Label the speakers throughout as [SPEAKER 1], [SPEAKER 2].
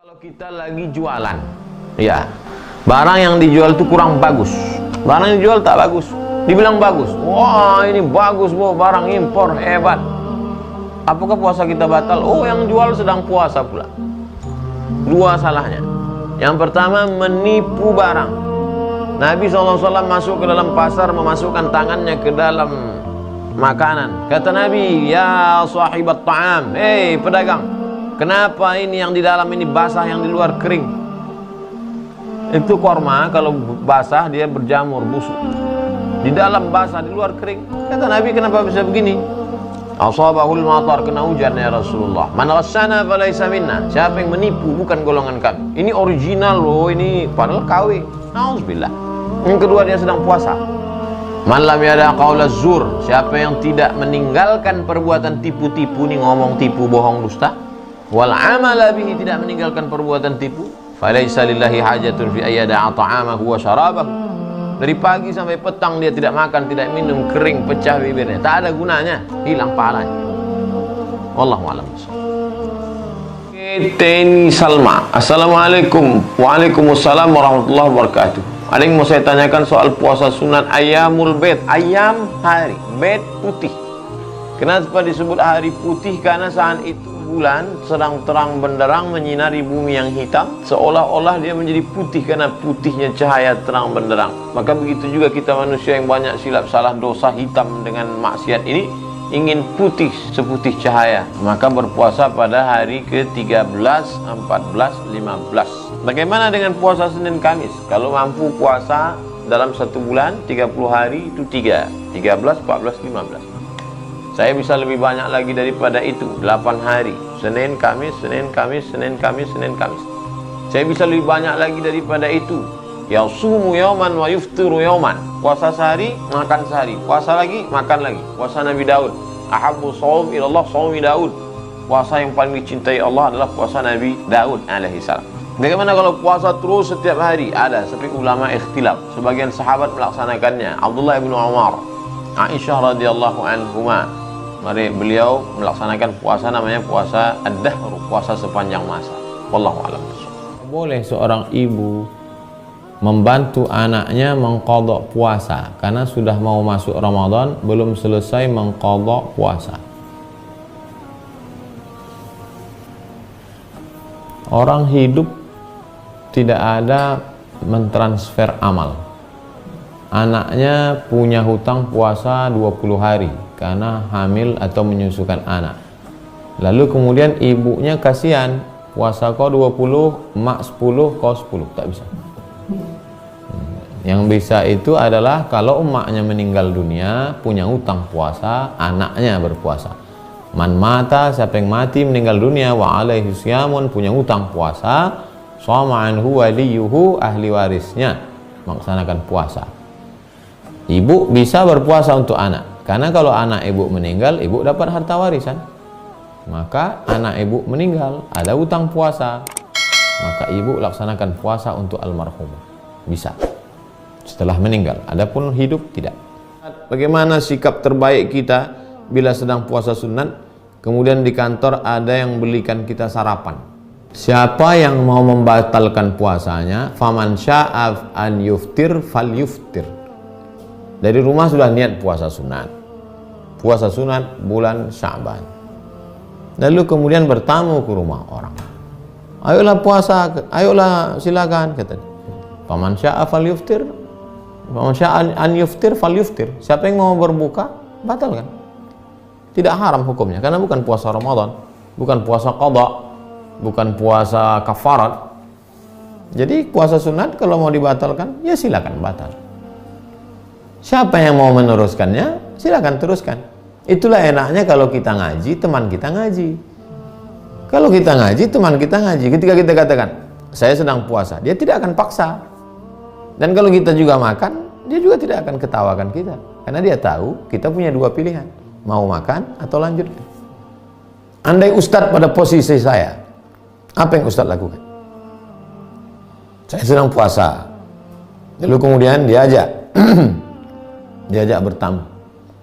[SPEAKER 1] Kalau kita lagi jualan, ya, barang yang dijual itu kurang bagus, barang yang dijual tak bagus, dibilang bagus, wah ini bagus bu, barang impor hebat. Apakah puasa kita batal? Oh, yang jual sedang puasa pula. Dua salahnya. Yang pertama, menipu barang. Nabi SAW masuk ke dalam pasar, memasukkan tangannya ke dalam makanan. Kata Nabi, ya sahibat ta'am, hei pedagang, kenapa ini yang di dalam ini basah, yang di luar kering? Itu korma, kalau basah dia berjamur, busuk. Di dalam basah, di luar kering. Kata Nabi, kenapa bisa begini? Asabahul matar, kena hujan ya Rasulullah. Man ghassana falaysa minna. Siapa yang menipu bukan golongan kami. Ini original loh, ini padahal KW. Nauzubillah. Yang kedua, dia sedang puasa. Man lam yada qaula zur. Siapa yang tidak meninggalkan perbuatan tipu-tipu, nih ngomong tipu, bohong, dusta, wal amala bihi, tidak meninggalkan perbuatan tipu, falaysa lillahi hajatun fi ayyada'a ta'amahu wa syarabahu. Dari pagi sampai petang dia tidak makan, tidak minum, kering, pecah bibirnya, tak ada gunanya, hilang pahalanya. Wallahu a'lam. Teni Salma, assalamualaikum. Waalaikumsalam warahmatullahi wabarakatuh. Ada yang mau saya tanyakan soal puasa sunat ayamul bed. Ayam hari, bed putih. Kenapa disebut hari putih? Karena saat itu bulan sedang terang benderang menyinari bumi yang hitam, seolah-olah dia menjadi putih karena putihnya cahaya terang benderang. Maka begitu juga kita manusia yang banyak silap salah dosa hitam dengan maksiat ini, ingin putih seputih cahaya, maka berpuasa pada hari ke-13, 14, 15. Bagaimana dengan puasa Senin Kamis? Kalau mampu puasa dalam satu bulan 30 hari itu 3, 13, 14, 15. Saya bisa lebih banyak lagi daripada itu, 8 hari, Senin, Kamis, Senin, Kamis, Senin, Kamis, Senin, Kamis. Saya bisa lebih banyak lagi daripada itu. Yasumu yauman wa yuftiru yauman. Puasa sehari, makan sehari. Puasa lagi, makan lagi. Puasa Nabi Daud. Ahabbu shaum ilallah shaumi Daud. Puasa yang paling dicintai Allah adalah puasa Nabi Daud alaihi salam. Bagaimana kalau puasa terus setiap hari? Ada, tapi ulama ikhtilaf. Sebagian sahabat melaksanakannya. Abdullah bin Umar, Aisyah radhiyallahu anhuma, beliau melaksanakan puasa namanya puasa ad-dahr, puasa sepanjang masa. Wallahu a'lam. Boleh seorang ibu membantu anaknya mengqadha puasa karena sudah mau masuk Ramadan, belum selesai mengqadha puasa. Orang hidup tidak ada mentransfer amal. Anaknya punya hutang puasa 20 hari karena hamil atau menyusukan anak. Lalu kemudian ibunya kasihan, puasa kau 20, emak 10, kau 10, tak bisa. Yang bisa itu adalah kalau emaknya meninggal dunia, punya hutang puasa, anaknya berpuasa. Man mata, siapa yang mati meninggal dunia, wa alaihi siyamun, punya hutang puasa, shoma anhu waliyuhu, ahli warisnya melaksanakan puasa. Ibu bisa berpuasa untuk anak, karena kalau anak ibu meninggal, ibu dapat harta warisan. Maka anak ibu meninggal, ada hutang puasa, maka ibu laksanakan puasa untuk almarhum. Bisa setelah meninggal, adapun hidup tidak. Bagaimana sikap terbaik kita bila sedang puasa sunat, kemudian di kantor ada yang belikan kita sarapan? Siapa yang mau membatalkan puasanya, faman sya'af an yuftir fal yuftir. Dari rumah sudah niat puasa sunat, puasa sunat bulan Sya'ban, lalu kemudian bertamu ke rumah orang, ayolah puasa, ayolah silakan, kata dia. Faman sya'a fal yuftir, faman sya'a an yuftir fal yuftir. Siapa yang mau berbuka, batalkan. Tidak haram hukumnya, karena bukan puasa Ramadan, bukan puasa qadha, bukan puasa kafarat. Jadi puasa sunat kalau mau dibatalkan, ya silakan batal. Siapa yang mau meneruskannya, silakan teruskan. Itulah enaknya kalau kita ngaji, teman kita ngaji. Kalau kita ngaji, teman kita ngaji. Ketika kita katakan, saya sedang puasa, dia tidak akan paksa. Dan kalau kita juga makan, dia juga tidak akan ketawakan kita. Karena dia tahu kita punya dua pilihan, mau makan atau lanjutkan. Andai Ustadz pada posisi saya, apa yang Ustadz lakukan? Saya sedang puasa, lalu kemudian diajak bertamu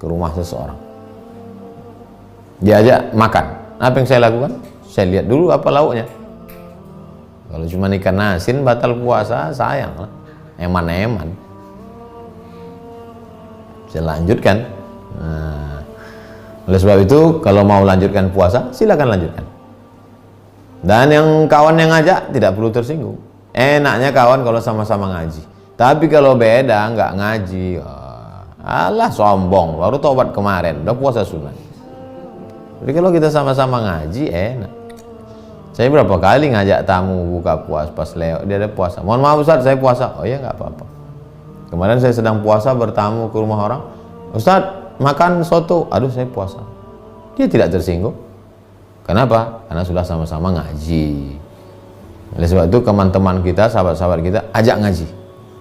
[SPEAKER 1] ke rumah seseorang, diajak makan. Apa yang saya lakukan? Saya lihat dulu apa lauknya. Kalau cuma ikan asin batal puasa, sayang lah. Eman-eman. Saya lanjutkan. Nah, oleh sebab itu kalau mau lanjutkan puasa, silakan lanjutkan. Dan yang kawan yang ngajak tidak perlu tersinggung. Enaknya kawan kalau sama-sama ngaji. Tapi kalau beda nggak ngaji, alah sombong, baru tobat kemarin, udah puasa sunat. Jadi kalau kita sama-sama ngaji enak. Saya berapa kali ngajak tamu buka puasa pas lewat dia ada puasa. Mohon maaf Ustaz, saya puasa. Oh ya nggak apa-apa. Kemarin saya sedang puasa bertamu ke rumah orang. Ustaz makan soto. Aduh saya puasa. Dia tidak tersinggung. Kenapa? Karena sudah sama-sama ngaji. Oleh sebab itu teman-teman kita, sahabat-sahabat kita, ajak ngaji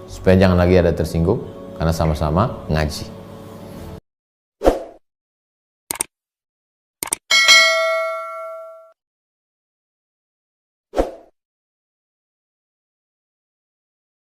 [SPEAKER 1] supaya jangan lagi ada tersinggung karena sama-sama ngaji.